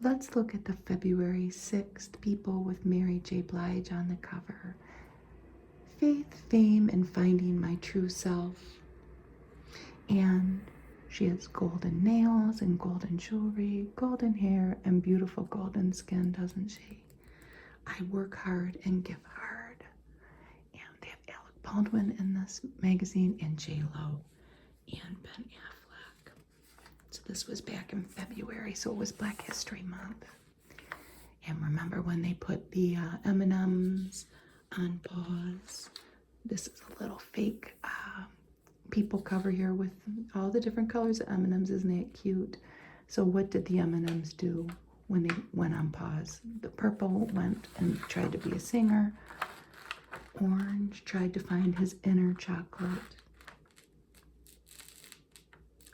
Let's look at the February 6th people with Mary J. Blige on the cover. Faith, fame, and finding my true self. And she has golden nails and golden jewelry, golden hair, and beautiful golden skin, doesn't she? I work hard and give hard. And they have Alec Baldwin in this magazine, and J-Lo, and Ben Affleck. So this was back in February, so it was Black History Month. And remember when they put the M&Ms on pause? This is a little fake people cover here with all the different colors of M&Ms. Isn't that cute? So what did the M&Ms do when they went on pause? The purple went and tried to be a singer. Orange tried to find his inner chocolate.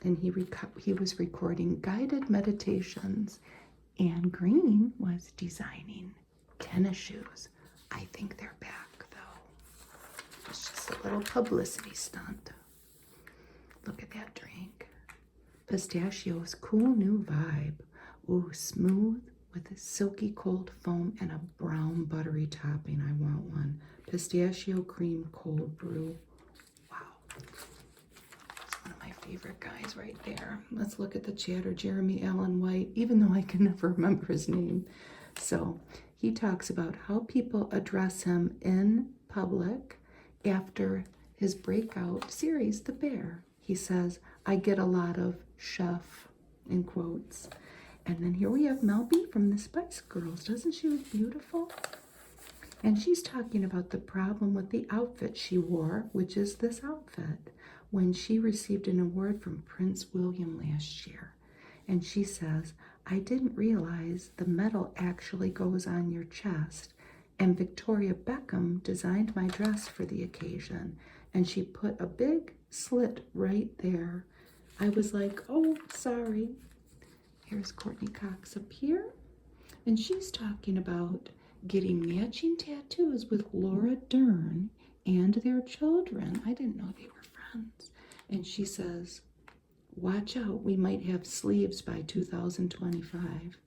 And he was recording guided meditations. And green was designing tennis shoes. I think they're back, though. It's just a little publicity stunt. Look at that drink. Pistachios, cool new vibe. Ooh, smooth with a silky cold foam and a brown buttery topping. I want one. Pistachio cream cold brew. Wow. That's one of my favorite guys right there. Let's look at the chatter. Jeremy Allen White, even though I can never remember his name. So he talks about how people address him in public after his breakout series, The Bear. He says, I get a lot of chef, in quotes. And then here we have Mel B from the Spice Girls. Doesn't she look beautiful? And she's talking about the problem with the outfit she wore, which is this outfit, when she received an award from Prince William last year. And she says, I didn't realize the medal actually goes on your chest. And Victoria Beckham designed my dress for the occasion. And she put a big slit right there. I was like, oh, sorry. Here's Courtney Cox up here. And she's talking about getting matching tattoos with Laura Dern and their children. I didn't know they were friends. And she says, watch out, we might have sleeves by 2025.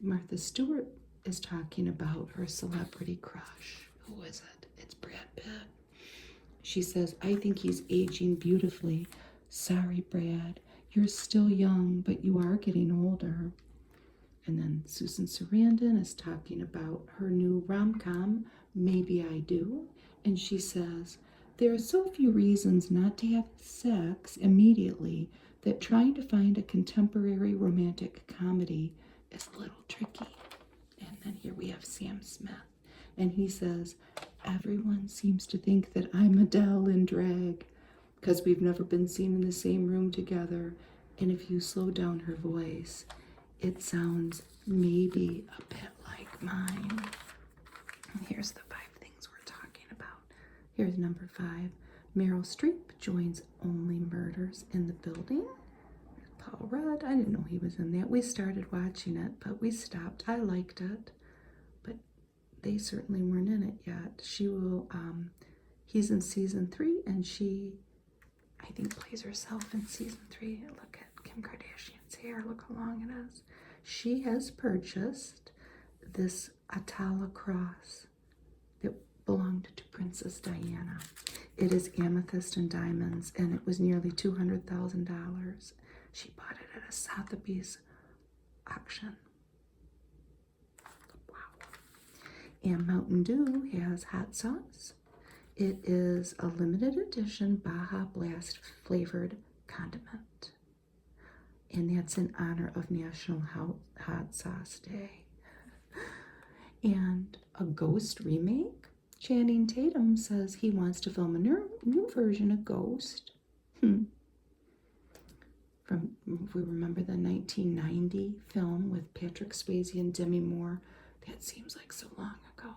Martha Stewart is talking about her celebrity crush. Who is it? It's Brad Pitt. She says, I think he's aging beautifully. Sorry, Brad. You're still young, but you are getting older. And then Susan Sarandon is talking about her new rom-com, Maybe I Do. And she says, there are so few reasons not to have sex immediately that trying to find a contemporary romantic comedy is a little tricky. And then here we have Sam Smith. And he says, everyone seems to think that I'm Adele in drag because we've never been seen in the same room together. And if you slow down her voice, it sounds maybe a bit like mine. And here's the 5 things we're talking about. Here's number 5. Meryl Streep joins Only Murders in the Building. Paul Rudd, I didn't know he was in that. We started watching it, but we stopped. I liked it, but they certainly weren't in it yet. He's in season 3, and she, I think, plays herself in season 3. Look at Kim Kardashian's hair. Look how long it is. She has purchased this Atala cross that belonged to Princess Diana. It is amethyst and diamonds, and it was nearly $200,000. She bought it at a Sotheby's auction. Wow. And Mountain Dew has hot sauce. It is a limited edition Baja Blast flavored condiment. And that's in honor of National Hot Sauce Day. And a Ghost remake. Channing Tatum says he wants to film a new version of Ghost. If we remember the 1990 film with Patrick Swayze and Demi Moore, that seems like so long ago.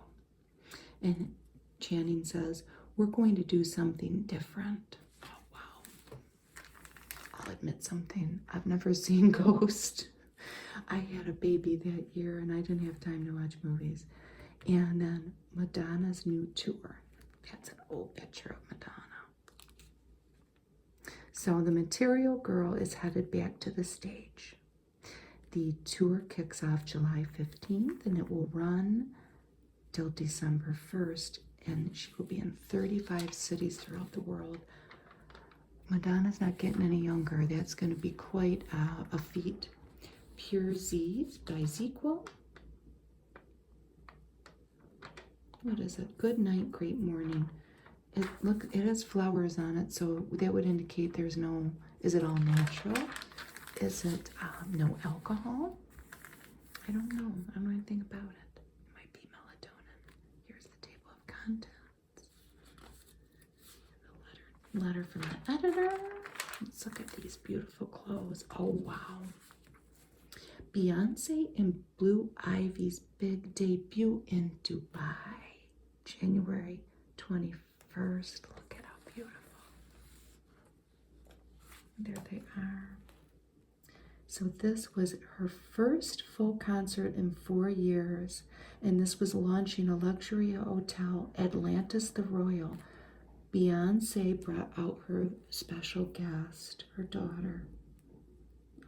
And Channing says, we're going to do something different. Oh, wow. I'll admit something. I've never seen Ghost. I had a baby that year and I didn't have time to watch movies. And then Madonna's new tour. That's an old picture of Madonna. So the Material Girl is headed back to the stage. The tour kicks off July 15th and it will run till December 1st, and she will be in 35 cities throughout the world. Madonna's not getting any younger. That's going to be quite a feat. Pure Z's by Zequel. What is it? Good night, great morning. Look, it has flowers on it, so that would indicate there's no, is it all natural? Is it no alcohol? I don't know. I don't know anything about it. It might be melatonin. Here's the table of contents. The letter from the editor. Let's look at these beautiful clothes. Oh, wow. Beyonce and Blue Ivy's big debut in Dubai, January 21st. Look at how beautiful. There they are. So this was her first full concert in 4 years, and this was launching a luxury hotel, Atlantis the Royal. Beyonce brought out her special guest, her daughter,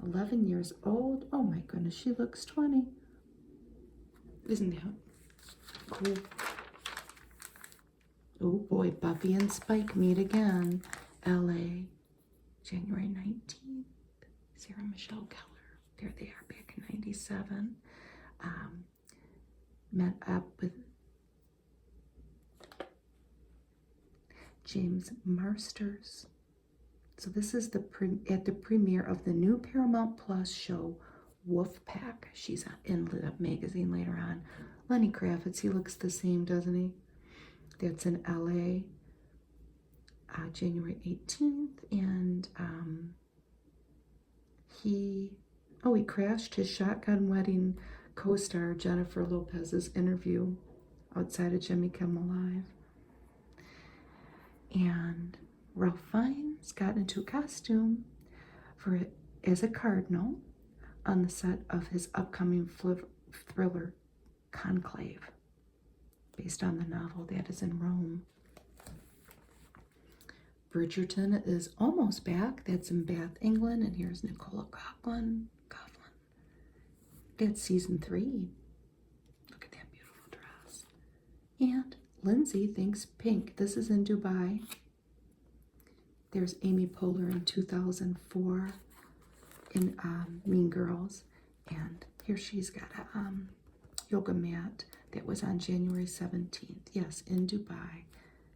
11 years old. Oh my goodness, she looks 20. Isn't that cool? Oh boy, Buffy and Spike meet again. LA, January 19th. Sarah Michelle Gellar. There they are back in 97. Met up with James Marsters. So this is at the premiere of the new Paramount Plus show, Wolfpack. She's in the magazine later on. Lenny Kravitz, he looks the same, doesn't he? That's in LA, January 18th. And he crashed his shotgun wedding co-star Jennifer Lopez's interview outside of Jimmy Kimmel Live. And Ralph Fiennes got into a costume as a cardinal on the set of his upcoming thriller Conclave, based on the novel that is in Rome. Bridgerton is almost back. That's in Bath, England. And here's Nicola Coughlan. That's season 3. Look at that beautiful dress. And Lindsay thinks pink. This is in Dubai. There's Amy Poehler in 2004 in Mean Girls. And here she's got a yoga mat that was on January 17th. Yes, in Dubai.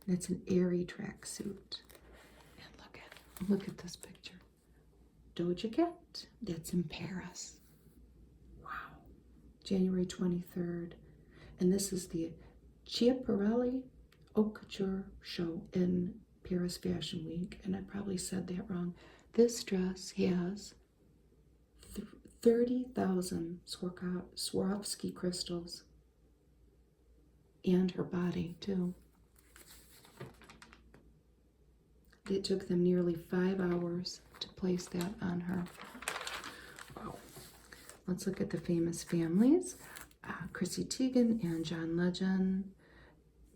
And it's an airy tracksuit. And look at this picture. Doja Cat, that's in Paris. Wow. January 23rd. And this is the Schiaparelli Haute Couture show in Paris Fashion Week. And I probably said that wrong. This dress has 30,000 Swarovski crystals. And her body, too. It took them nearly 5 hours to place that on her. Wow. Let's look at the famous families. Chrissy Teigen and John Legend.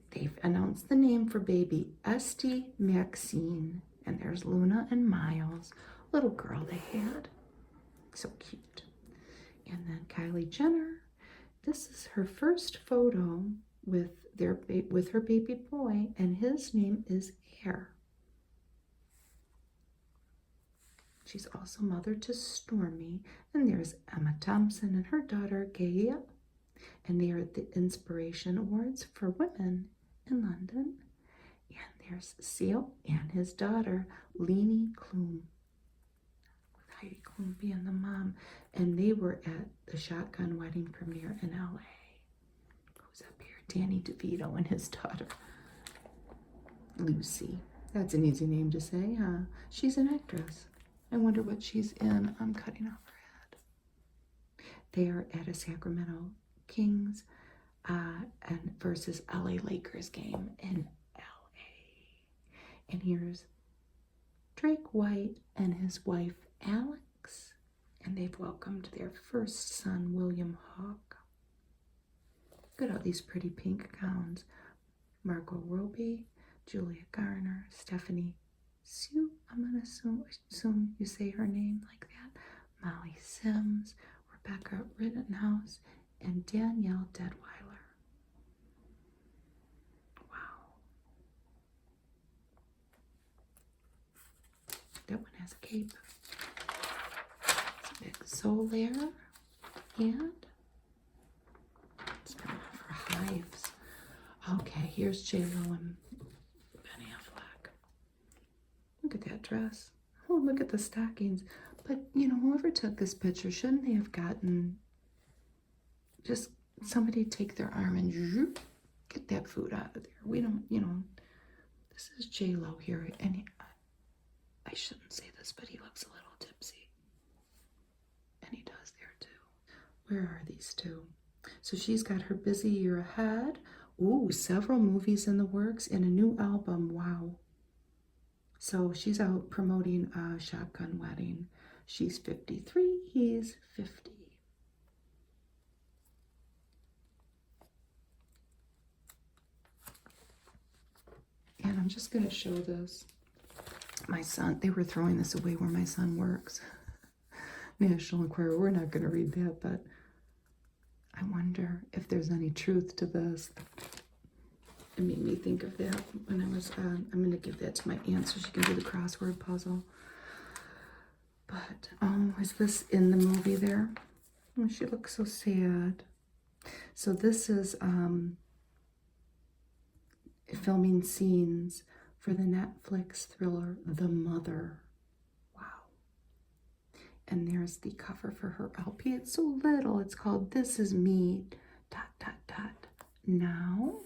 They've announced the name for baby, Esty Maxine. And there's Luna and Miles, little girl they had. So cute. And then Kylie Jenner. This is her first photo with her baby boy, and his name is Air. She's also mother to Stormy. And there's Emma Thompson and her daughter, Gaia. And they are at the Inspiration Awards for Women in London. And there's Seal and his daughter, Leanie Klum, with Heidi Klum being the mom. And they were at the Shotgun Wedding premiere in LA. Who's up here? Danny DeVito and his daughter, Lucy. That's an easy name to say, huh? She's an actress. I wonder what she's in. I'm cutting off her head. They are at a Sacramento Kings and versus LA Lakers game in LA. And here's Drake White and his wife Alex, and they've welcomed their first son, William Hawke. Look at all these pretty pink gowns. Margot Robbie, Julia Garner, Stephanie Sue, I'm going to assume you say her name like that. Molly Sims, Rebecca Rittenhouse, and Danielle Deadweiler. Wow. That one has a cape. It's a big Solaire, and it's for hives. Okay, here's J.Lo and Ben Affleck. Look at that dress. Oh, look at the stockings. But, you know, whoever took this picture, shouldn't they have gotten just somebody take their arm and zoop, get that food out of there? We don't, you know, this is J.Lo here, and I shouldn't say this, but he looks a little tipsy. And he does there too. Where are these two? So she's got her busy year ahead. Ooh, several movies in the works and a new album. Wow. So she's out promoting a shotgun wedding. She's 53, he's 50. And I'm just going to show this. My son, they were throwing this away where my son works. National Enquirer, we're not going to read that, but I wonder if there's any truth to this. It made me think of that when I was, I'm going to give that to my aunt so she can do the crossword puzzle. But, oh, is this in the movie there? Oh, she looks so sad. So this is filming scenes for the Netflix thriller The Mother. Wow. And there's the cover for her LP. It's so little. It's called This Is Me, ... Now.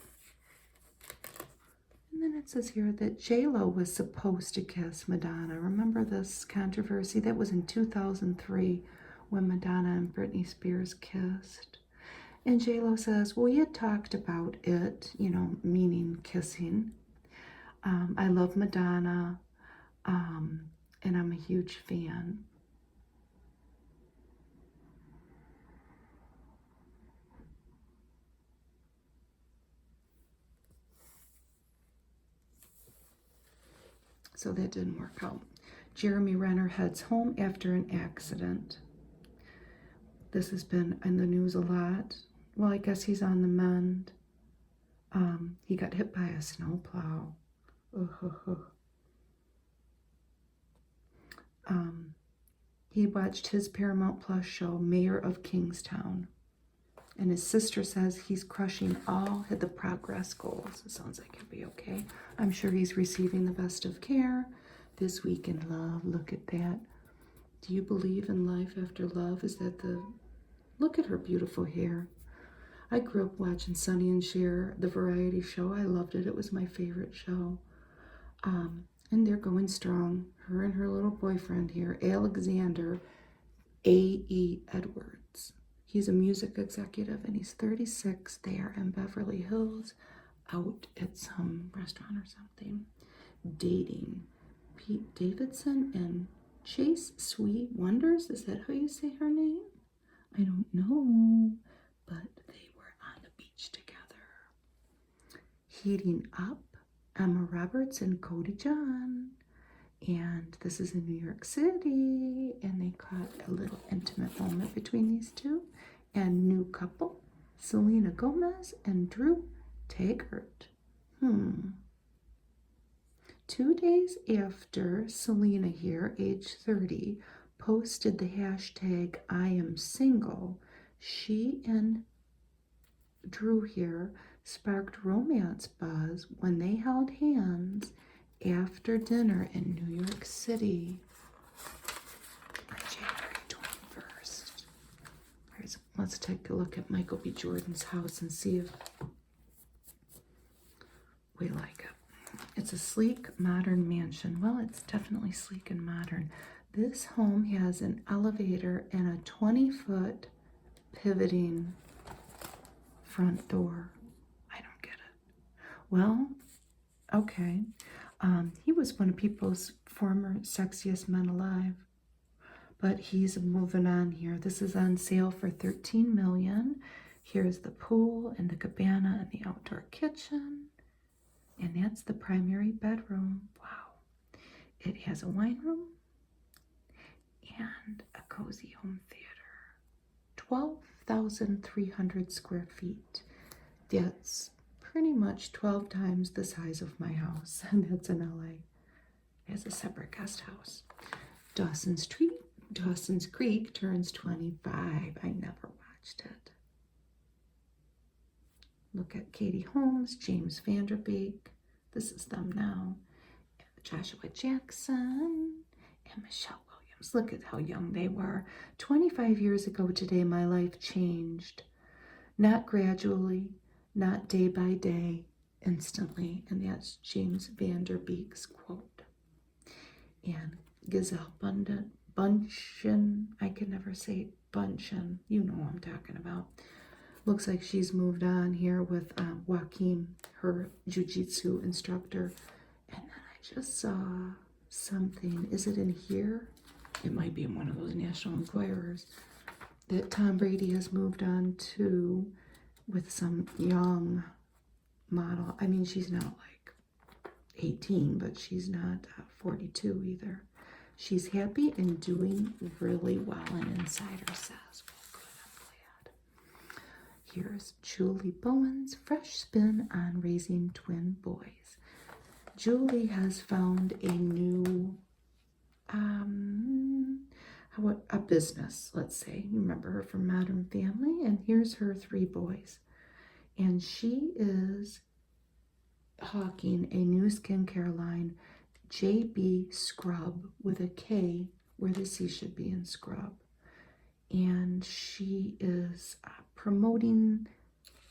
And then it says here that J.Lo was supposed to kiss Madonna. Remember this controversy? That was in 2003 when Madonna and Britney Spears kissed. And J.Lo says, well, you talked about it, you know, meaning kissing. I love Madonna, and I'm a huge fan. So that didn't work out. Jeremy Renner heads home after an accident. This has been in the news a lot. Well, I guess he's on the mend. He got hit by a snowplow. He watched his Paramount Plus show, Mayor of Kingstown. And his sister says he's crushing all the progress goals. It sounds like he'll be okay. I'm sure he's receiving the best of care. This week in love, look at that. Do you believe in life after love? Is that the... Look at her beautiful hair. I grew up watching Sonny and Cher, the variety show. I loved it. It was my favorite show. And they're going strong. Her and her little boyfriend here, Alexander A.E. Edwards. He's a music executive, and he's 36 there in Beverly Hills, out at some restaurant or something, dating Pete Davidson and Chase Sweet Wonders. Is that how you say her name? I don't know, but they were on the beach together. Heating Up, Emma Roberts and Cody John. And this is in New York City, and they caught a little intimate moment between these two. And new couple, Selena Gomez and Drew Taggart. 2 days after Selena here, age 30, posted the hashtag I am single, she and Drew here sparked romance buzz when they held hands after dinner in New York City on January 21st. Let's take a look at Michael B. Jordan's house and see if we like it. It's a sleek, modern mansion. Well, it's definitely sleek and modern. This home has an elevator and a 20-foot pivoting front door. I don't get it. Well, okay. He was one of people's former sexiest men alive. But he's moving on here. This is on sale for $13 million. Here's the pool and the cabana and the outdoor kitchen. And that's the primary bedroom. Wow. It has a wine room and a cozy home theater. 12,300 square feet. That's pretty much 12 times the size of my house, and that's in LA. It has a separate guest house. Dawson's Creek turns 25. I never watched it. Look at Katie Holmes, James Vanderbeek. This is them now. Joshua Jackson and Michelle Williams. Look at how young they were. 25 years ago today, my life changed. Not gradually, not day by day, instantly. And that's James Vanderbeek's quote. And Giselle Bundchen, I can never say Bundchen. You know what I'm talking about. Looks like she's moved on here with Joaquin, her jiu-jitsu instructor. And then I just saw something. Is it in here? It might be in one of those National Enquirers. That Tom Brady has moved on to with some young model. I mean, she's not like 18, but she's not 42 either. She's happy and doing really well, an insider says. Well, good, I'm glad. Here's Julie Bowen's fresh spin on raising twin boys. Julie has found a new, a business, let's say. You remember her from Modern Family, and here's her 3 boys. And she is hawking a new skincare line, JB Scrub, with a K where the C should be in scrub. And she is promoting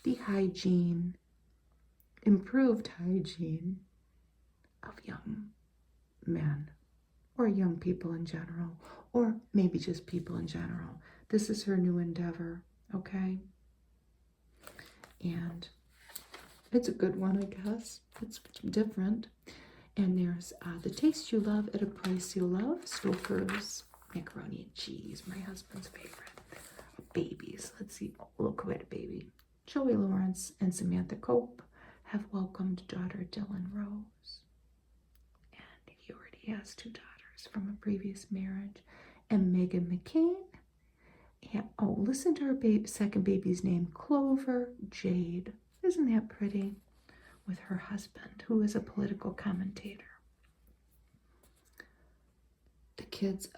the hygiene, improved hygiene of young men or young people in general, or maybe just people in general. This is her new endeavor, okay? And it's a good one, I guess. It's different. And there's The Taste You Love at a Price You Love, Stouffer's macaroni and cheese, my husband's favorite. Babies, let's see, look who had a baby. Joey Lawrence and Samantha Cope have welcomed daughter Dylan Rose. And he already has 2 daughters from a previous marriage. And Megan McCain. Yeah, oh, listen to her second baby's name, Clover Jade. Isn't that pretty? With her husband, who is a political commentator. The kids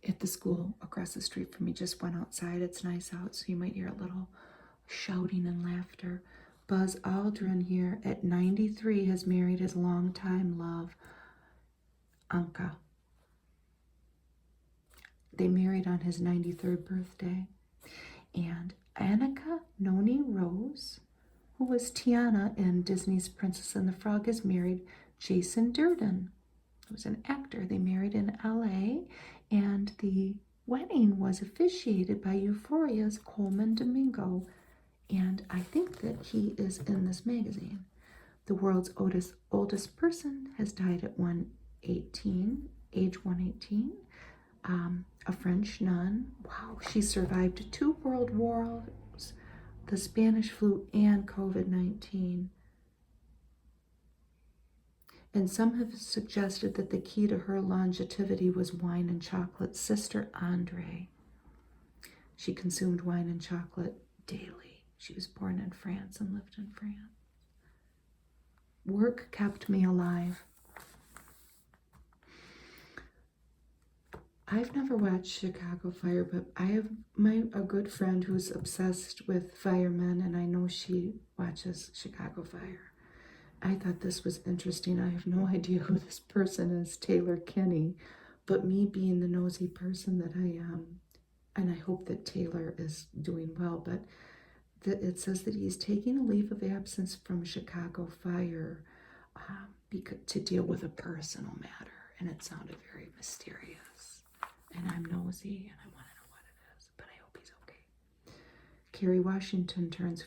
at the school across the street from me just went outside. It's nice out, so you might hear a little shouting and laughter. Buzz Aldrin here at 93 has married his longtime love, Anka. They married on his 93rd birthday. And Annika Noni Rose, who was Tiana in Disney's Princess and the Frog, is married Jason Durden, who's an actor. They married in LA, and the wedding was officiated by Euphoria's Coleman Domingo. And I think that he is in this magazine. The world's oldest person has died at age 118. A French nun. Wow, she survived 2 world wars, the Spanish flu, and COVID-19. And some have suggested that the key to her longevity was wine and chocolate. Sister Andre. She consumed wine and chocolate daily. She was born in France and lived in France. Work kept me alive. I've never watched Chicago Fire, but I have a good friend who's obsessed with firemen, and I know she watches Chicago Fire. I thought this was interesting. I have no idea who this person is, Taylor Kinney, but me being the nosy person that I am, and I hope that Taylor is doing well, but it says that he's taking a leave of absence from Chicago Fire to deal with a personal matter, and it sounded very mysterious. And I'm nosy, and I want to know what it is, but I hope he's okay. Kerry Washington turns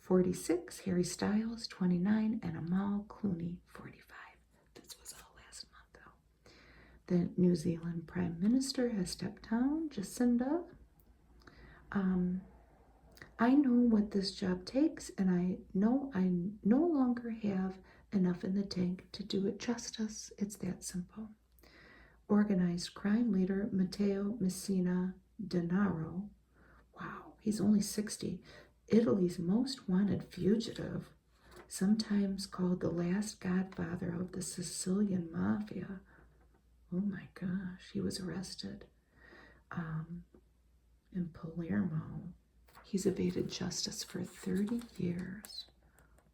46, Harry Styles 29, and Amal Clooney 45. This was all last month, though. The New Zealand Prime Minister has stepped down, Jacinda. I know what this job takes, and I know I no longer have enough in the tank to do it justice. It's that simple. Organized crime leader Matteo Messina Denaro. Wow, he's only 60. Italy's most wanted fugitive, sometimes called the last godfather of the Sicilian mafia. Oh my gosh, he was arrested in Palermo. He's evaded justice for 30 years.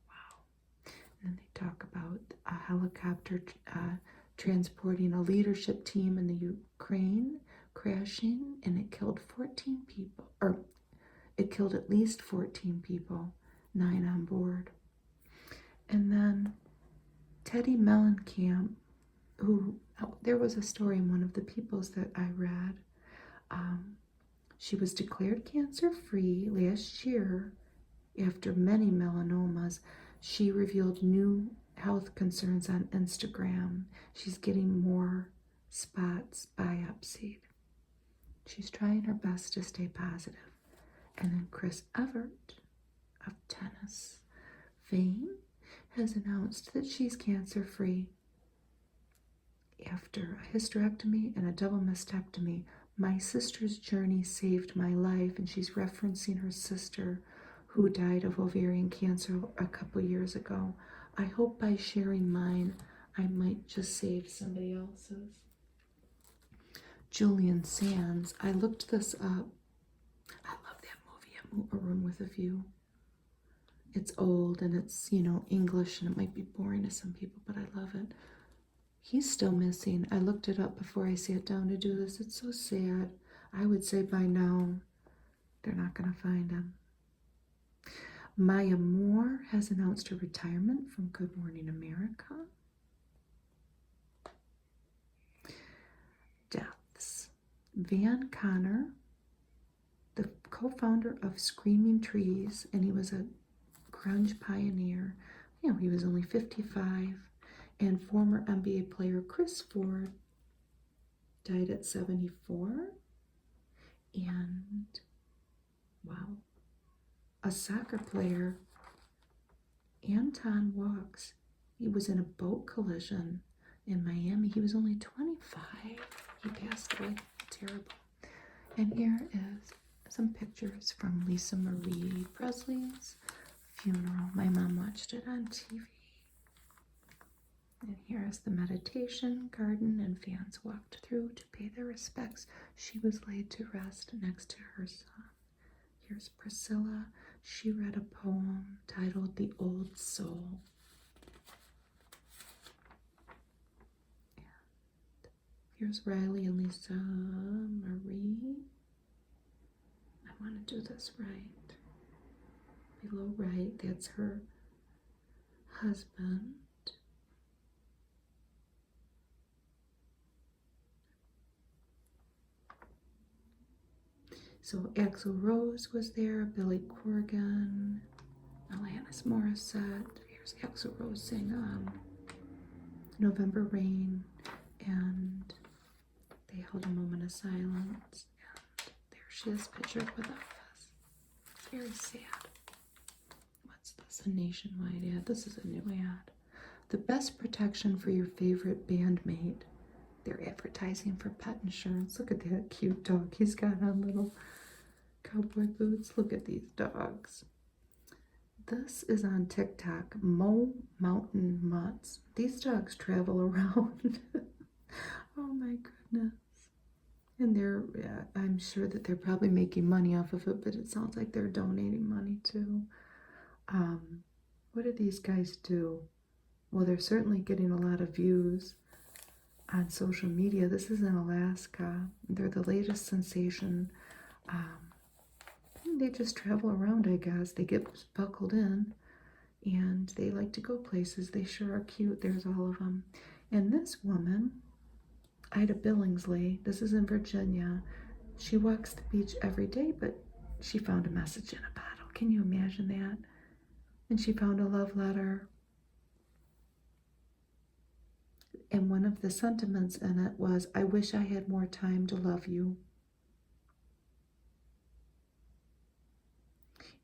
Wow. And then they talk about a helicopter transporting a leadership team in the Ukraine crashing, and it killed 14 people, or it killed at least 14 people, 9 on board. And then Teddy Mellencamp, there was a story in one of the Peoples that I read. She was declared cancer-free last year after many melanomas. She revealed new health concerns on Instagram. She's getting more spots biopsied. She's trying her best to stay positive. And then Chris Evert of tennis fame has announced that she's cancer-free. After a hysterectomy and a double mastectomy, my sister's journey saved my life, and she's referencing her sister who died of ovarian cancer a couple years ago. I hope by sharing mine, I might just save somebody else's. Julian Sands, I looked this up. I love that movie, A Room with a View. It's old and it's, English, and it might be boring to some people, but I love it. He's still missing. I looked it up before I sat down to do this. It's so sad. I would say by now, they're not going to find him. Maya Moore has announced her retirement from Good Morning America. Deaths. Van Connor, the co-founder of Screaming Trees, and he was a grunge pioneer. He was only 55. And former NBA player Chris Ford died at 74. And, wow, a soccer player, Anton Walks, he was in a boat collision in Miami. He was only 25. He passed away. Terrible. And here is some pictures from Lisa Marie Presley's funeral. My mom watched it on TV. And here is the meditation garden, and fans walked through to pay their respects. She was laid to rest next to her son. Here's Priscilla. She read a poem titled The Old Soul. And here's Riley and Lisa Marie. I want to do this right. Below right, that's her husband. So Axl Rose was there, Billy Corgan, Alanis Morissette. Here's Axl Rose saying November Rain, and they held a moment of silence. And there she is pictured with Elvis. Very sad. What's this? A nationwide ad. This is a new ad. The best protection for your favorite bandmate. They're advertising for pet insurance. Look at that cute dog. He's got on little cowboy boots. Look at these dogs. This is on TikTok. Mo Mountain Mutts. These dogs travel around. Oh my goodness. And I'm sure that they're probably making money off of it, but it sounds like they're donating money too. What do these guys do? Well, they're certainly getting a lot of views on social media. This is in Alaska. They're the latest sensation. They just travel around, I guess. They get buckled in, and they like to go places. They sure are cute. There's all of them. And this woman, Ida Billingsley, this is in Virginia. She walks the beach every day, but she found a message in a bottle. Can you imagine that? And she found a love letter. And one of the sentiments in it was, I wish I had more time to love you.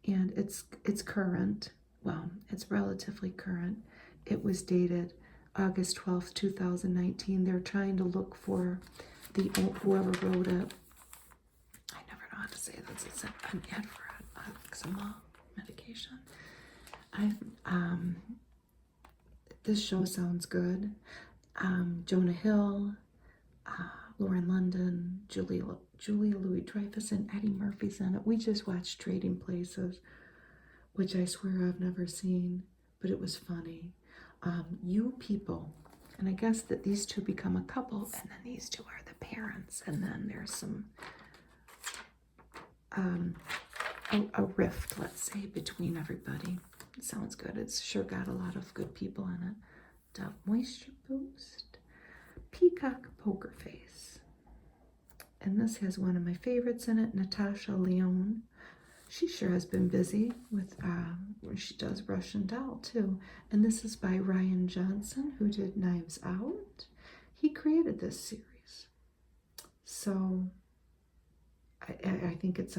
And it's current. Well, it's relatively current. It was dated August 12th, 2019. They're trying to look for whoever wrote it. want to say this is an ad for eczema medication. This show sounds good. Jonah Hill, Lauren London, Julia Louis-Dreyfus, and Eddie Murphy's in it. We just watched Trading Places, which I swear I've never seen, but it was funny. You People, and I guess that these two become a couple, and then these two are the parents, and then there's some a rift, let's say, between everybody. It sounds good. It's sure got a lot of good people in it. Dove Moisture Boost, Peacock Poker Face, and this has one of my favorites in it, Natasha Lyonne. She sure has been busy with where she does Russian Doll too. And this is by Ryan Johnson, who did Knives Out. He created this series. So I think it's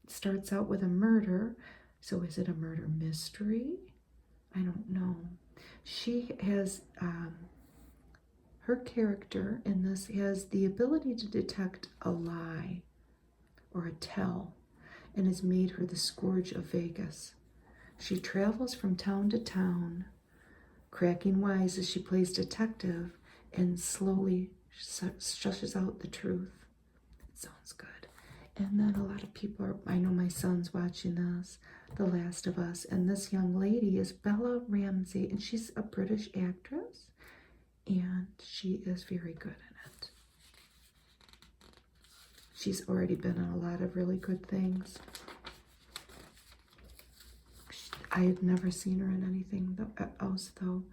starts out with a murder. So is it a murder mystery? I don't know. She has, her character in this has the ability to detect a lie or a tell, and has made her the scourge of Vegas. She travels from town to town, cracking wise as she plays detective, and slowly shushes out the truth. It sounds good. And then a lot of people I know my son's watching this, The Last of Us, and this young lady is Bella Ramsey, and she's a British actress, and she is very good in it. She's already been in a lot of really good things. I had never seen her in anything else, though,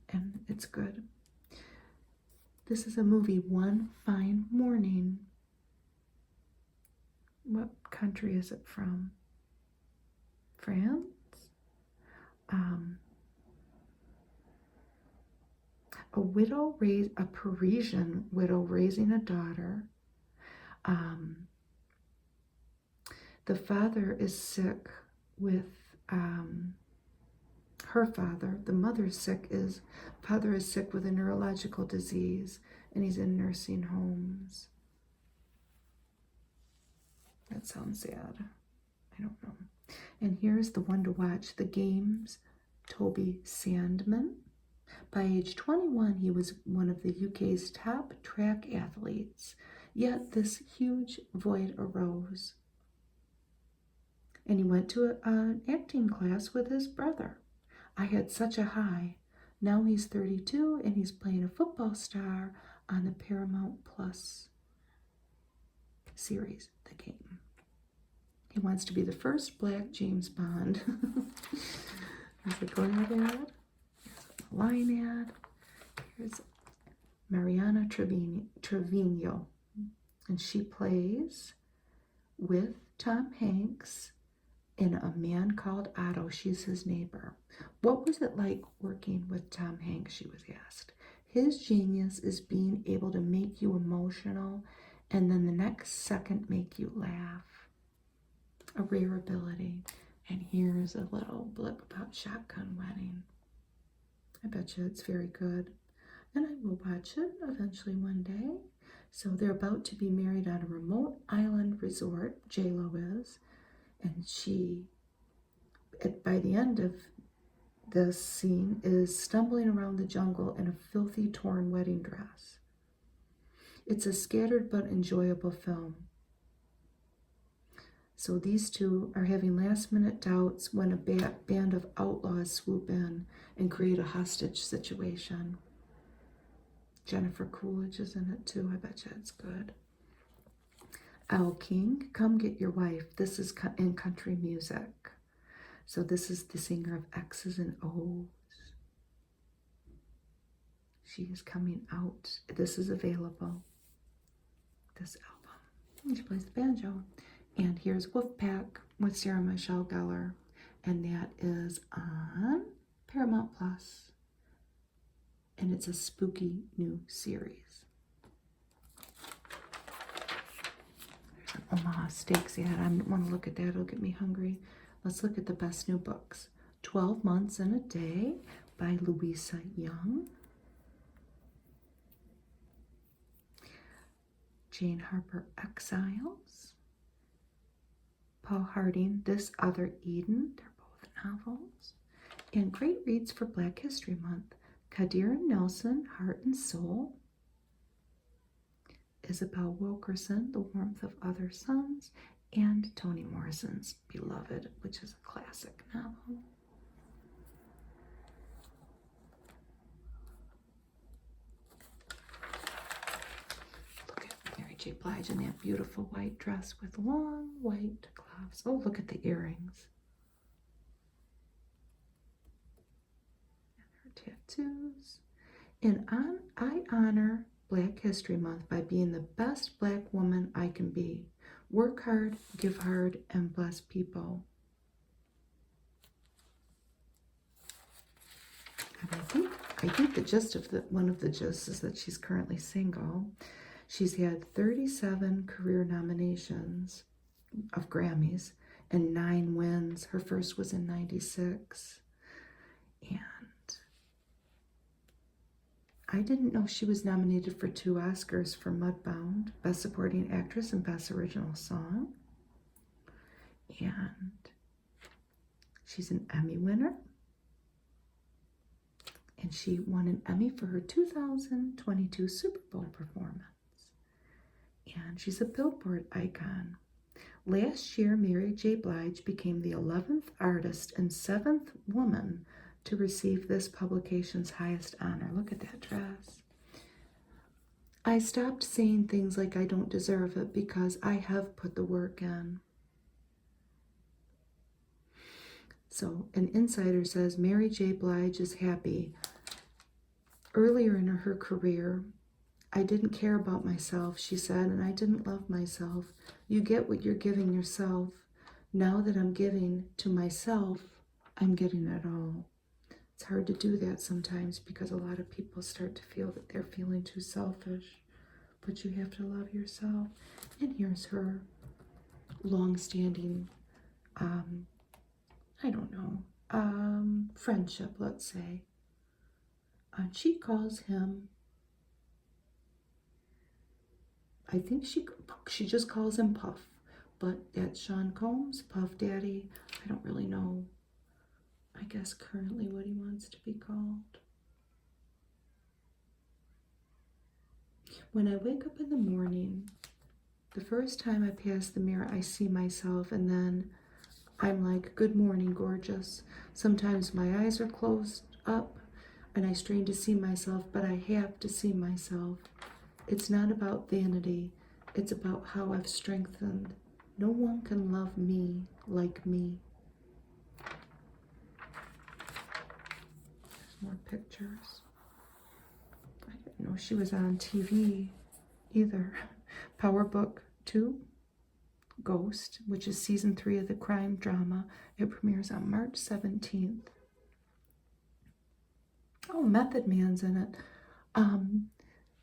and it's good. This is a movie, One Fine Morning. What country is it from? France? A Parisian widow raising a daughter. The father is sick with her father. The mother's sick. Father is sick with a neurological disease, and he's in nursing homes. That sounds sad. I don't know. And here's the one to watch, The Games, Toby Sandman. By age 21, he was one of the UK's top track athletes. Yet this huge void arose. And he went to an acting class with his brother. I had such a high. Now he's 32 and he's playing a football star on the Paramount Plus series, The Game. He wants to be the first black James Bond. There's a Glad ad. Here's a line ad. Here's Mariana Trevino. And she plays with Tom Hanks in A Man Called Otto. She's his neighbor. What was it like working with Tom Hanks, she was asked. His genius is being able to make you emotional and then the next second make you laugh. A rare ability. And here's a little blip about Shotgun Wedding. I bet you it's very good. And I will watch it eventually one day. So they're about to be married on a remote island resort, J-Lo is. And she, by the end of this scene, is stumbling around the jungle in a filthy, torn wedding dress. It's a scattered but enjoyable film. So these two are having last-minute doubts when a band of outlaws swoop in and create a hostage situation. Jennifer Coolidge is in it too. I bet you it's good. Al King, Come Get Your Wife. This is in country music. So this is the singer of X's and O's. She is coming out. This is available. This album. And she plays the banjo. And here's Wolfpack with Sarah Michelle Gellar. And that is on Paramount Plus. And it's a spooky new series. There's an Omaha Steaks ad. I want to look at that. It'll get me hungry. Let's look at the best new books. 12 Months in a Day by Louisa Young. Jane Harper Exiles. Paul Harding, This Other Eden. They're both novels. And great reads for Black History Month. Kadir Nelson, Heart and Soul. Isabel Wilkerson, The Warmth of Other Suns. And Toni Morrison's Beloved, which is a classic novel. Look at Mary J. Blige in that beautiful white dress with long white gloves. Oh, look at the earrings. And her tattoos. And I honor Black History Month by being the best Black woman I can be. Work hard, give hard, and bless people. And I think the gist of one of the gists is that she's currently single. She's had 37 career nominations of Grammys and 9 wins. Her first was in '96. And I didn't know she was nominated for 2 Oscars for Mudbound, Best Supporting Actress and Best Original Song. And she's an Emmy winner. And she won an Emmy for her 2022 Super Bowl performance. And she's a Billboard icon. Last year, Mary J. Blige became the 11th artist and 7th woman to receive this publication's highest honor. Look at that dress. I stopped saying things like I don't deserve it because I have put the work in. So an insider says Mary J. Blige is happy. Earlier in her career, I didn't care about myself, she said, and I didn't love myself. You get what you're giving yourself. Now that I'm giving to myself, I'm getting it all. It's hard to do that sometimes because a lot of people start to feel that they're feeling too selfish, but you have to love yourself. And here's her long-standing, friendship, let's say. And she calls him, I think she just calls him Puff, but that's Sean Combs, Puff Daddy. I don't really know, I guess, currently what he wants to be called. When I wake up in the morning, the first time I pass the mirror, I see myself, and then I'm like, good morning, gorgeous. Sometimes my eyes are closed up, and I strain to see myself, but I have to see myself. It's not about vanity. It's about how I've strengthened. No one can love me like me. There's more pictures. I didn't know she was on TV either. Power Book 2, Ghost, which is season 3 of the crime drama. It premieres on March 17th. Oh, Method Man's in it.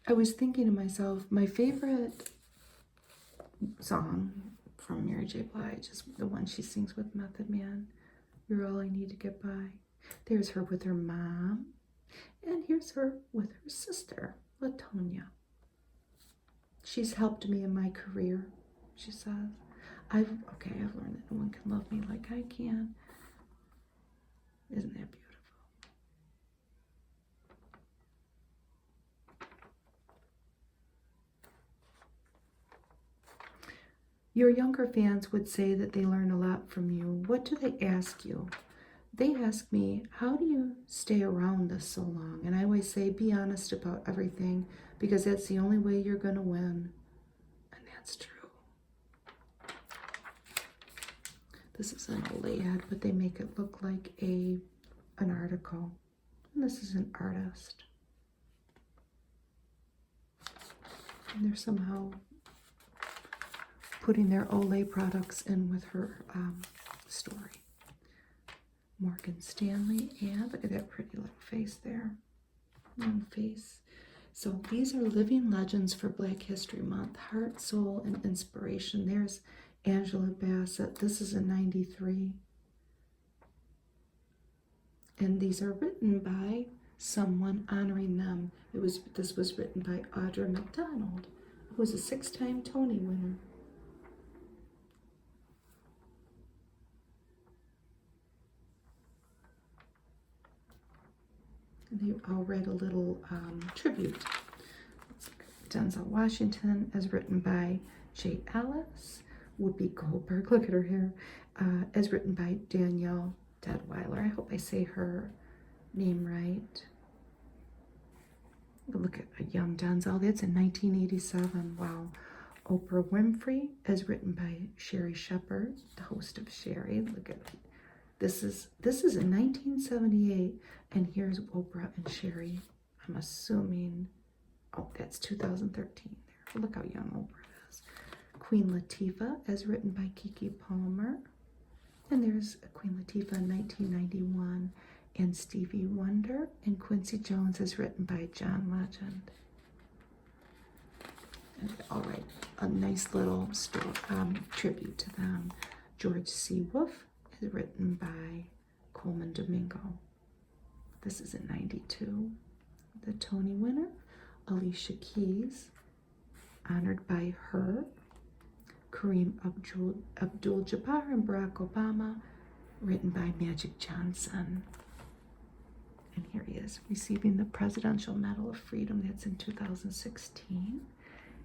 I was thinking to myself, my favorite song from Mary J. Blige is the one she sings with Method Man, You're All I Need to Get By. There's her with her mom, and here's her with her sister, LaTonya. She's helped me in my career, she says. I've learned that no one can love me like I can. Isn't that beautiful? Your younger fans would say that they learn a lot from you. What do they ask you? They ask me, how do you stay around this so long? And I always say, be honest about everything, because that's the only way you're going to win. And that's true. This is an old ad, but they make it look like an article. And this is an artist. And they're somehow putting their Olay products in with her story. Morgan Stanley, and look at that pretty little face there. Long face. So these are living legends for Black History Month. Heart, soul, and inspiration. There's Angela Bassett. This is a '93. And these are written by someone honoring them. This was written by Audra McDonald, who was a 6-time Tony winner. they all read a little tribute. Denzel Washington, as written by Jay Ellis. Whoopi Goldberg, look at her hair, as written by Danielle Deadweiler. I hope I say her name right. Look at a young Denzel. That's in 1987. Wow. Oprah Winfrey, as written by Sherry Shepard, the host of Sherry. Look at this is in 1978, and here's Oprah and Sherry. I'm assuming, oh, that's 2013. There, look how young Oprah is. Queen Latifah, as written by Keke Palmer, and there's Queen Latifah in 1991, and Stevie Wonder and Quincy Jones, as written by John Legend. And all right, a nice little story, tribute to them. George C. Wolfe is written by Coleman Domingo. This is in 92. The Tony winner, Alicia Keys, honored by her. Kareem Abdul-Jabbar and Barack Obama, written by Magic Johnson. And here he is, receiving the Presidential Medal of Freedom. That's in 2016.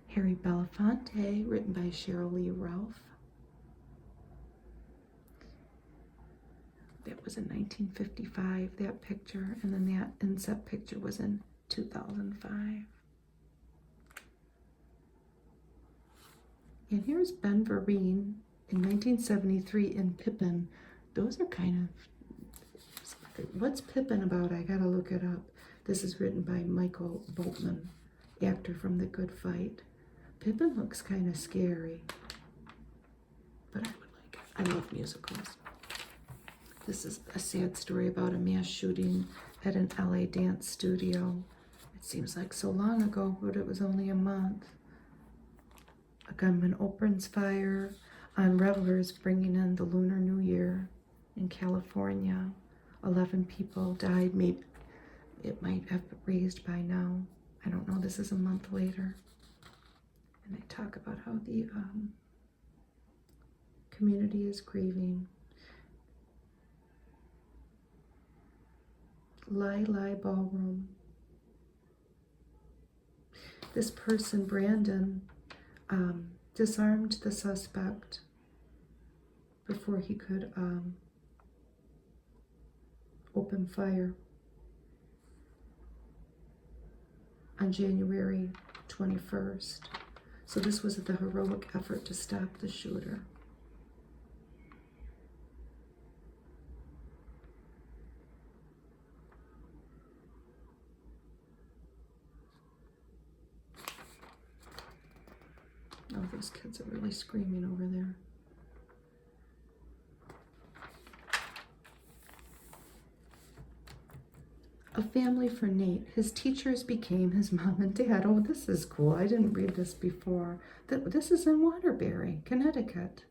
Harry Belafonte, written by Cheryl Lee Ralph. That was in 1955, that picture. And then that inset picture was in 2005. And here's Ben Vereen in 1973 in Pippin. Those are kind of, what's Pippin about? I gotta look it up. This is written by Michael Boltman, actor from The Good Fight. Pippin looks kind of scary, but I would like it. I love musicals. This is a sad story about a mass shooting at an LA dance studio. It seems like so long ago, but it was only a month. A gunman opens fire on revelers bringing in the Lunar New Year in California. 11 people died. Maybe it might have raised by now. I don't know. This is a month later. And they talk about how the community is grieving. Lai Lai Ballroom. This person, Brandon, disarmed the suspect before he could open fire on January 21st. So this was the heroic effort to stop the shooter. Oh, those kids are really screaming over there. A family for Nate. His teachers became his mom and dad. Oh, this is cool. I didn't read this before. This is in Waterbury, Connecticut,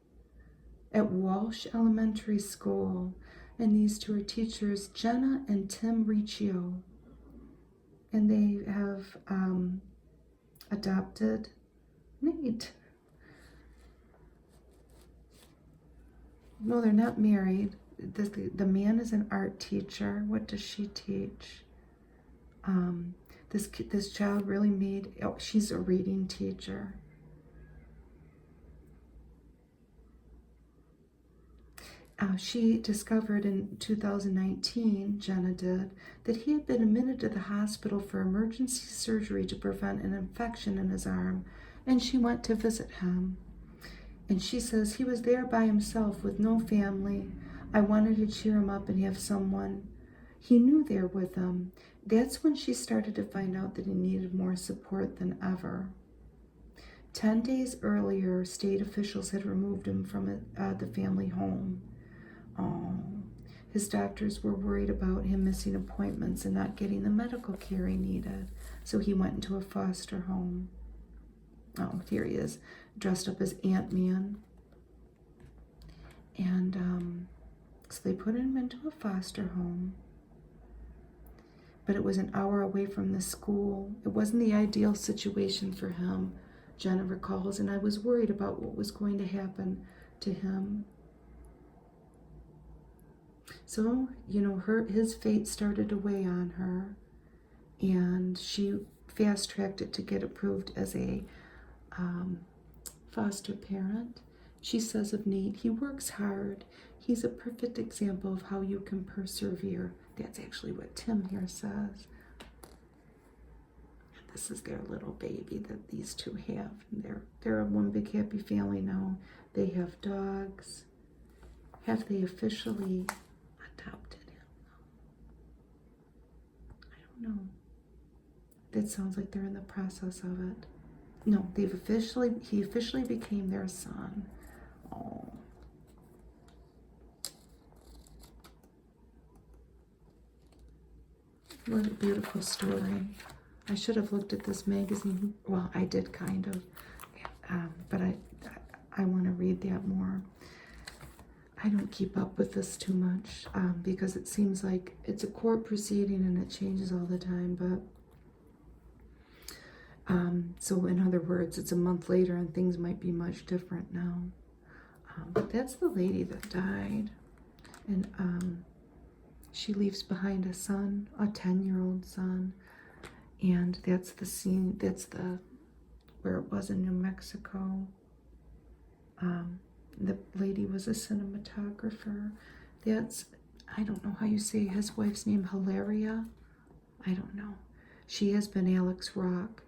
at Walsh Elementary School. And these two are teachers, Jenna and Tim Riccio. And they have adopted Nate. No, they're not married. The man is an art teacher. What does she teach? This child really made. Oh, she's a reading teacher. She discovered in 2019, Jenna did, that he had been admitted to the hospital for emergency surgery to prevent an infection in his arm, and she went to visit him. And she says he was there by himself with no family. I wanted to cheer him up and have someone he knew there with him. That's when she started to find out that he needed more support than ever. 10 days earlier, state officials had removed him from the family home. Oh, his doctors were worried about him missing appointments and not getting the medical care he needed, so he went into a foster home. Oh, here he is, dressed up as Ant-Man. And so they put him into a foster home, but it was an hour away from the school. It wasn't the ideal situation for him, Jenna recalls, and I was worried about what was going to happen to him. So, his fate started to weigh on her. and she fast-tracked it to get approved as a foster parent. She says of Nate, he works hard. He's a perfect example of how you can persevere. That's actually what Tim here says. This is their little baby that these two have. They're a one big happy family now. They have dogs. Have they officially adopted him? I don't know. That sounds like they're in the process of it. No, he officially became their son. Oh. What a beautiful story. I should have looked at this magazine. Well, I did kind of, but I want to read that more. I don't keep up with this too much because it seems like it's a court proceeding and it changes all the time. But so in other words, it's a month later and things might be much different now. But that's the lady that died, and she leaves behind a son, a 10-year-old son. And that's the scene, where it was in New Mexico. The lady was a cinematographer. I don't know how you say his wife's name, Hilaria? I don't know. She has been Alex Rock.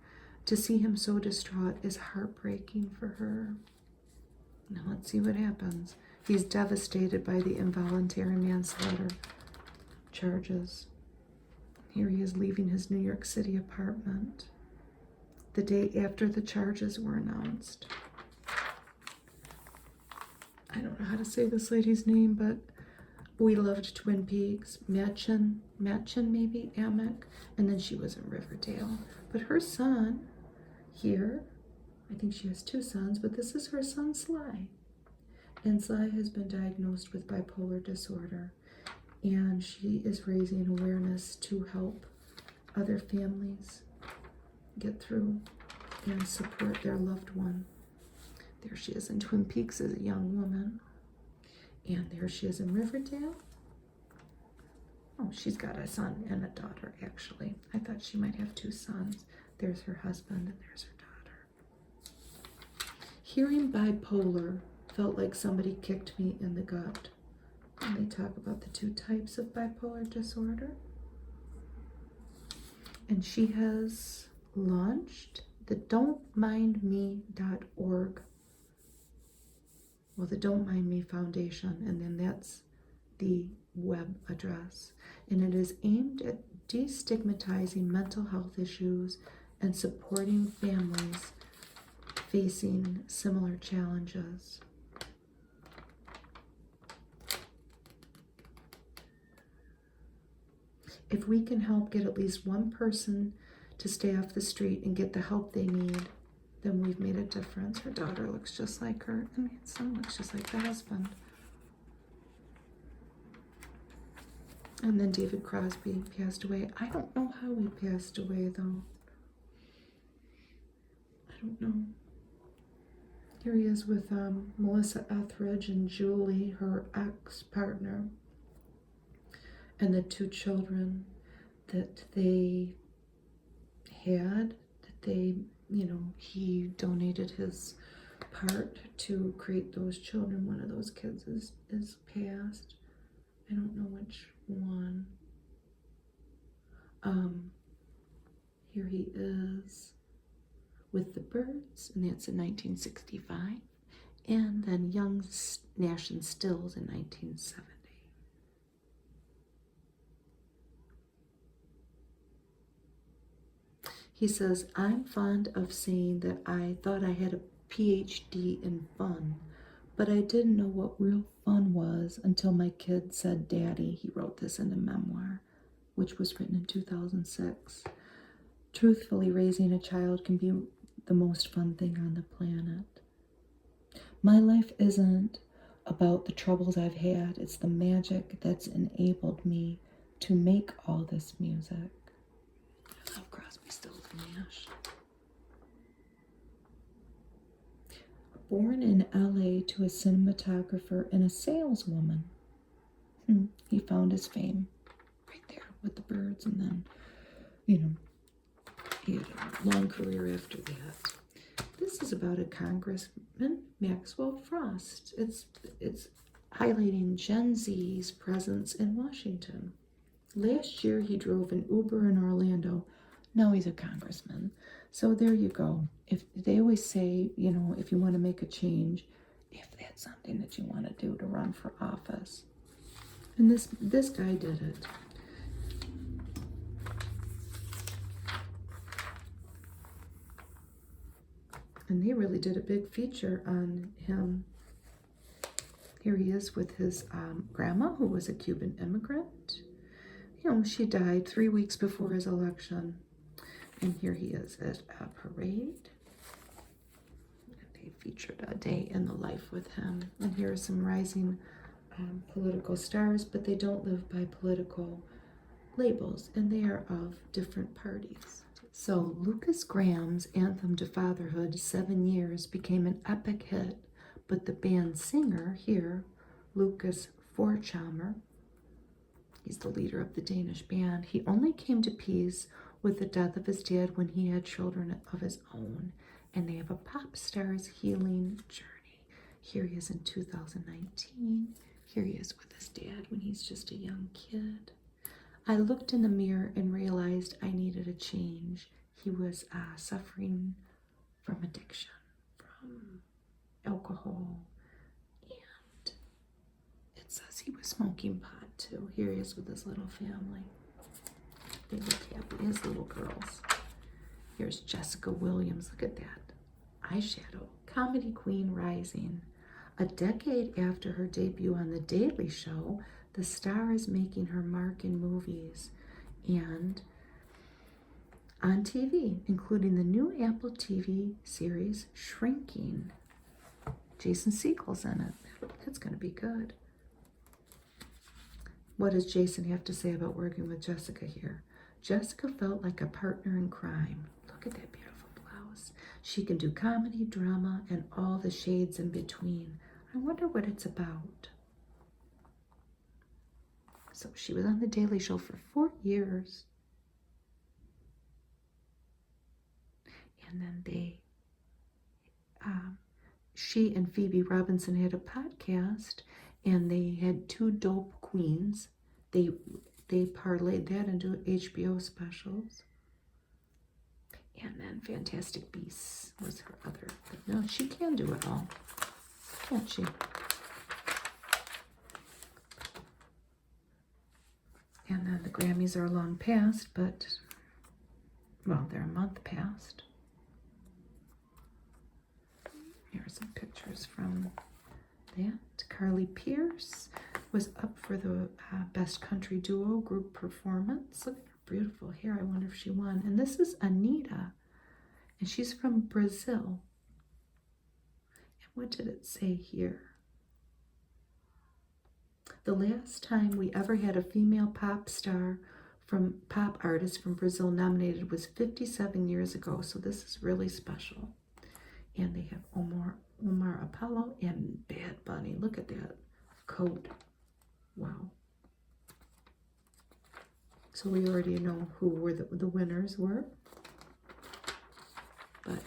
To see him so distraught is heartbreaking for her. Now let's see what happens. He's devastated by the involuntary manslaughter charges. Here he is leaving his New York City apartment the day after the charges were announced. I don't know how to say this lady's name, but we loved Twin Peaks. Machen maybe, Amick, and then she was in Riverdale. But her son here, I think she has two sons, but this is her son Sly. And Sly has been diagnosed with bipolar disorder. And she is raising awareness to help other families get through and support their loved one. There she is in Twin Peaks as a young woman. And there she is in Riverdale. Oh, she's got a son and a daughter, actually. I thought she might have two sons. There's her husband and there's her daughter. Hearing bipolar felt like somebody kicked me in the gut. And they talk about the two types of bipolar disorder. And she has launched the don'tmindme.org. Well, the Don't Mind Me Foundation, and then that's the web address. And it is aimed at destigmatizing mental health issues and supporting families facing similar challenges. If we can help get at least one person to stay off the street and get the help they need, then we've made a difference. Her daughter looks just like her, and the son looks just like the husband. And then David Crosby passed away. I don't know how he passed away, though. I don't know. Here he is with Melissa Etheridge and Julie, her ex-partner, and the two children that they had, he donated his part to create those children. One of those kids is passed. I don't know which one. Here he is with the Birds, and that's in 1965. And then Young, Nash and Stills in 1970. He says, I'm fond of saying that I thought I had a PhD in fun, but I didn't know what real fun was until my kid said, Daddy. He wrote this in a memoir, which was written in 2006. Truthfully, raising a child can be the most fun thing on the planet. My life isn't about the troubles I've had. It's the magic that's enabled me to make all this music. I love Crosby, Stills, and Nash. Born in LA to a cinematographer and a saleswoman, he found his fame right there with the Birds, and then you know, he had a long career after that. This is about a congressman, Maxwell Frost. It's highlighting Gen Z's presence in Washington. Last year, he drove an Uber in Orlando. Now he's a congressman. So there you go. If they always say, you know, if you want to make a change, if that's something that you want to do to run for office. And this guy did it. And they really did a big feature on him. Here he is with his grandma, who was a Cuban immigrant. You know, she died 3 weeks before his election. And here he is at a parade. They featured a day in the life with him. And here are some rising political stars, but they don't live by political labels, and they are of different parties. So Lucas Graham's anthem to fatherhood, 7 Years, became an epic hit, but the band's singer here, Lucas Forchhammer, he's the leader of the Danish band, he only came to peace with the death of his dad when he had children of his own, and they have a pop star's healing journey. Here he is in 2019. Here he is with his dad when he's just a young kid. I looked in the mirror and realized I needed a change. He was suffering from addiction, from alcohol, and it says he was smoking pot too. Here he is with his little family. They look happy, his little girls. Here's Jessica Williams. Look at that. Eyeshadow. Comedy queen rising. A decade after her debut on The Daily Show, the star is making her mark in movies and on TV, including the new Apple TV series, Shrinking. Jason Segel's in it. That's going to be good. What does Jason have to say about working with Jessica here? Jessica felt like a partner in crime. Look at that beautiful blouse. She can do comedy, drama, and all the shades in between. I wonder what it's about. So she was on The Daily Show for 4 years. And then she and Phoebe Robinson had a podcast, and they had 2 dope queens. They parlayed that into HBO specials. And then Fantastic Beasts was her other. But no, she can do it all, can't she? And then the Grammys are long past, but, well, they're a month past. Here are some pictures from that. Carly Pierce was up for the Best Country Duo Group Performance. Look at her beautiful hair. I wonder if she won. And this is Anita, and she's from Brazil. And what did it say here? The last time we ever had a female pop artist from Brazil nominated was 57 years ago, so this is really special. And they have Omar Apollo and Bad Bunny. Look at that coat. Wow. So we already know who were the winners were. But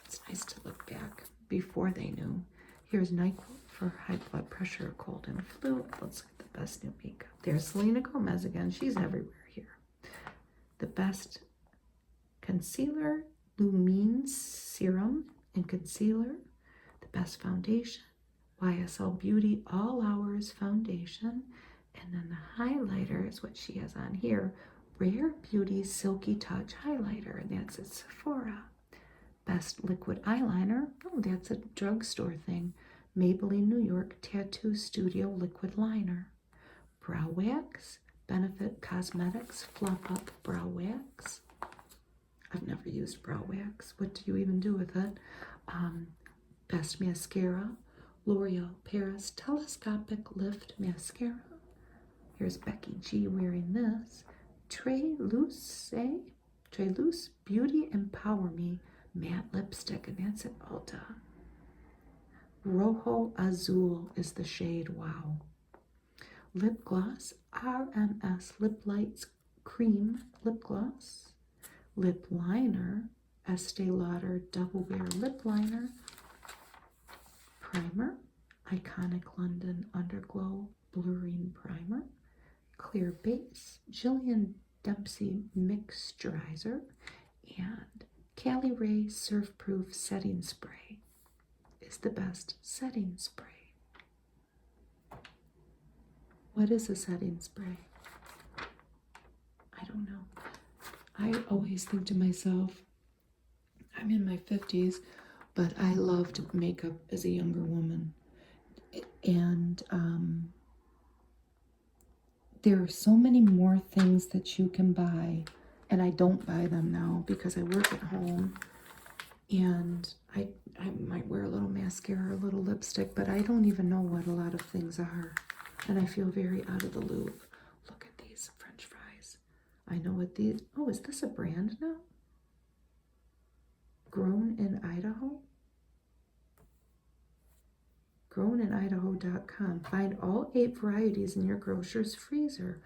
it's nice to look back before they knew. Here's NyQuil for high blood pressure, cold, and flu. Let's look at the best new makeup. There's Selena Gomez again. She's everywhere here. The best concealer, Lumine Serum and Concealer. The best foundation, YSL Beauty All Hours Foundation. And then the highlighter is what she has on here. Rare Beauty Silky Touch Highlighter, and that's at Sephora. Best liquid eyeliner. Oh, that's a drugstore thing. Maybelline New York Tattoo Studio Liquid Liner. Brow wax, Benefit Cosmetics Fluff Up Brow Wax. I've never used brow wax. What do you even do with it? Best mascara, L'Oreal Paris Telescopic Lift Mascara. Here's Becky G wearing this. Treluce Beauty Empower Me Matte Lipstick, and that's at Ulta. Rojo Azul is the shade, wow. Lip gloss, RMS Lip Lights Cream Lip Gloss. lip liner, Estee Lauder Double Wear Lip Liner, primer, Iconic London Underglow Blurring Primer, clear base, Jillian Dempsey Mixturizer, and Cali Ray Surf Proof Setting Spray is the best setting spray. What is a setting spray? I don't know. I always think to myself, I'm in my 50s, but I loved makeup as a younger woman. And there are so many more things that you can buy, and I don't buy them now because I work at home, and I might wear a little mascara, a little lipstick, but I don't even know what a lot of things are, and I feel very out of the loop. Look at these French fries. I know what these, oh, is this a brand now? Grown in Idaho? GrownInIdaho.com. Find all 8 varieties in your grocer's freezer.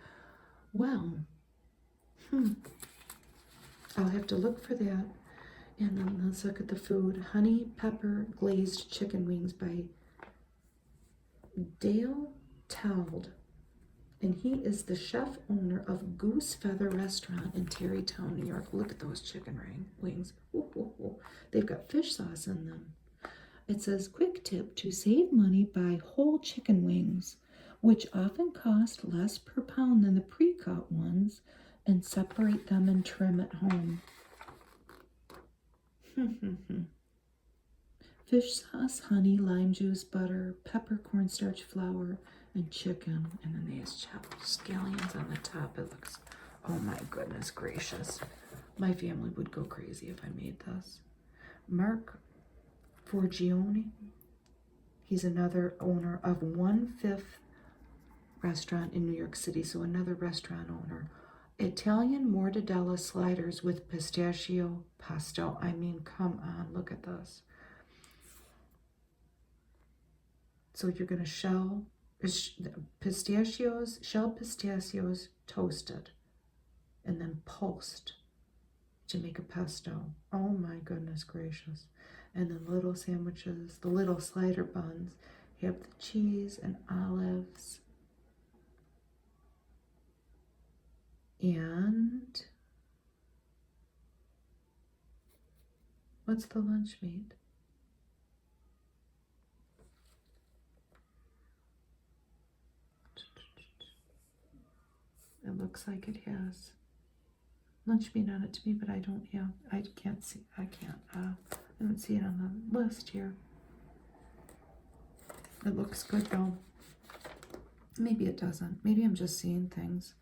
Well, I'll have to look for that. And then let's look at the food. Honey Pepper Glazed Chicken Wings by Dale Teld. And he is the chef owner of Goose Feather Restaurant in Tarrytown, New York. Look at those chicken wings. Ooh, ooh, ooh. They've got fish sauce in them. It says, quick tip to save money, buy whole chicken wings, which often cost less per pound than the pre-cut ones, and separate them and trim at home. Fish sauce, honey, lime juice, butter, pepper, cornstarch, flour, and chicken. And then there's chopped scallions on the top. It looks, oh my goodness gracious. My family would go crazy if I made this. Mark Forgione, he's another owner of 1/5 restaurant in New York City, so another restaurant owner. Italian mortadella sliders with pistachio pesto. I mean, come on, look at this. So you're going to shell pistachios toasted, and then pulsed to make a pesto. Oh my goodness gracious. And then little sandwiches, the little slider buns. You have the cheese and olives. And what's the lunch meat? It looks like it has lunch meat on it to me, but I don't have, I can't see, I don't see it on the list here. It looks good though. Maybe it doesn't. Maybe I'm just seeing things.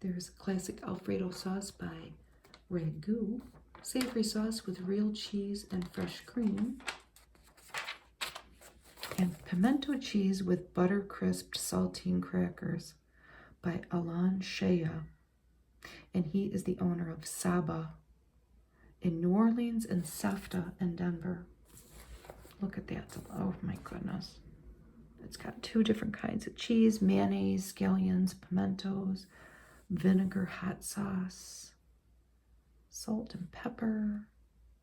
There's a classic Alfredo sauce by Ragu. Savory sauce with real cheese and fresh cream. And pimento cheese with butter crisped saltine crackers by Alan Shea. And he is the owner of Saba in New Orleans and Safta in Denver. Look at that. Oh my goodness. It's got 2 different kinds of cheese, mayonnaise, scallions, pimentos, vinegar, hot sauce, salt and pepper.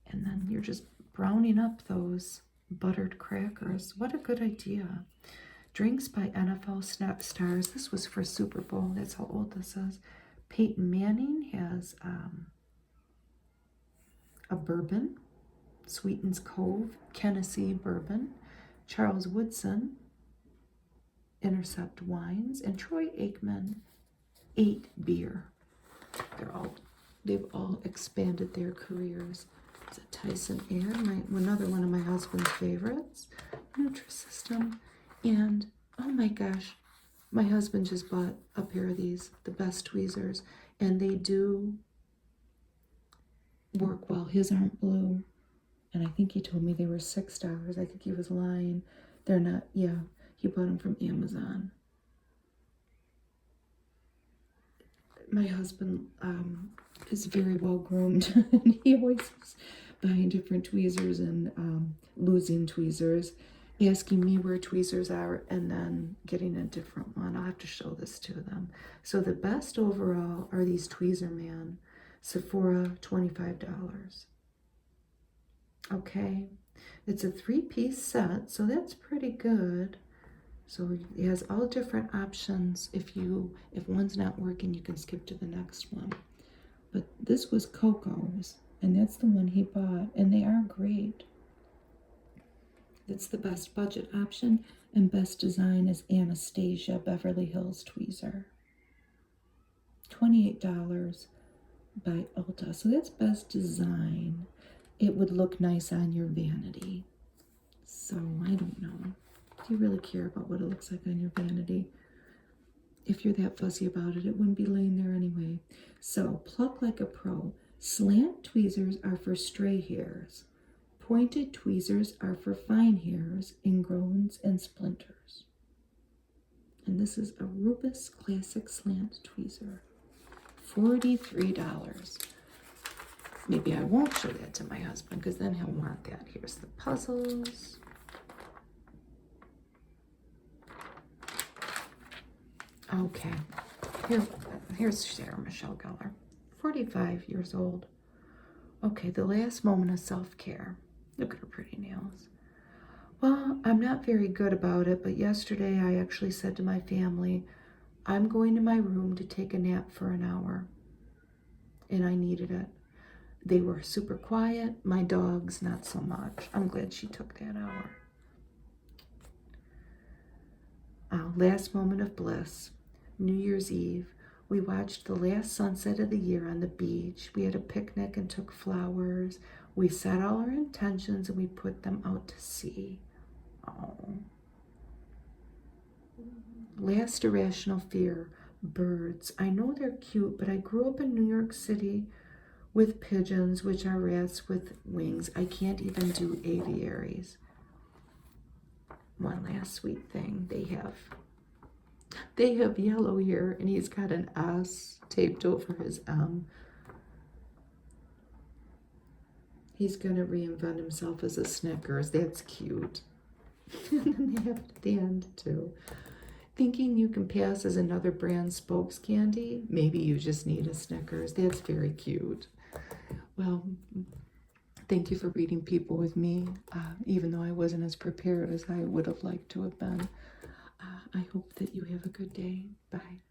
And then you're just browning up those buttered crackers. What a good idea. Drinks by NFL stars. This was for Super Bowl. That's how old this is. Peyton Manning has a bourbon, Sweetens Cove, Tennessee bourbon. Charles Woodson, Intercept wines, and Troy Aikman, 8 beer. They've all expanded their careers. It's a Tyson Air, another one of my husband's favorites, Nutrisystem, and oh my gosh, my husband just bought a pair of these, the best tweezers, and they do work well. His aren't blue, and I think he told me they were $6. I think he was lying. They're not. Yeah, he bought them from Amazon. My husband is very well groomed, and he always is buying different tweezers and losing tweezers. asking me where tweezers are and then getting a different one. I'll have to show this to them. So the best overall are these Tweezer Man. Sephora, $25. Okay, it's a 3-piece set, so that's pretty good. So it has all different options. If one's not working, you can skip to the next one. But this was Coco's, and that's the one he bought, and they are great. That's the best budget option, and best design is Anastasia Beverly Hills Tweezer. $28 by Ulta. So that's best design. It would look nice on your vanity. So I don't know. Do you really care about what it looks like on your vanity? If you're that fussy about it, it wouldn't be laying there anyway. So pluck like a pro. Slant tweezers are for stray hairs. Pointed tweezers are for fine hairs, ingrowns, and splinters. And this is a Rubus Classic Slant Tweezer. $43. Maybe I won't show that to my husband because then he'll want that. Here's the puzzles. Okay, here's Sarah Michelle Gellar, 45 years old. Okay, the last moment of self-care. Look at her pretty nails. Well, I'm not very good about it, but yesterday I actually said to my family, I'm going to my room to take a nap for an hour. And I needed it. They were super quiet. My dogs, not so much. I'm glad she took that hour. Last moment of bliss. New Year's Eve. We watched the last sunset of the year on the beach. We had a picnic and took flowers. We set all our intentions and we put them out to sea. Oh. Last irrational fear. Birds. I know they're cute, but I grew up in New York City with pigeons, which are rats with wings. I can't even do aviaries. One last sweet thing. They have yellow here, and he's got an S taped over his M. He's going to reinvent himself as a Snickers. That's cute. And then they have it at the end, too. Thinking you can pass as another brand spokes candy? Maybe you just need a Snickers. That's very cute. Well, thank you for reading People with me, even though I wasn't as prepared as I would have liked to have been. I hope that you have a good day. Bye.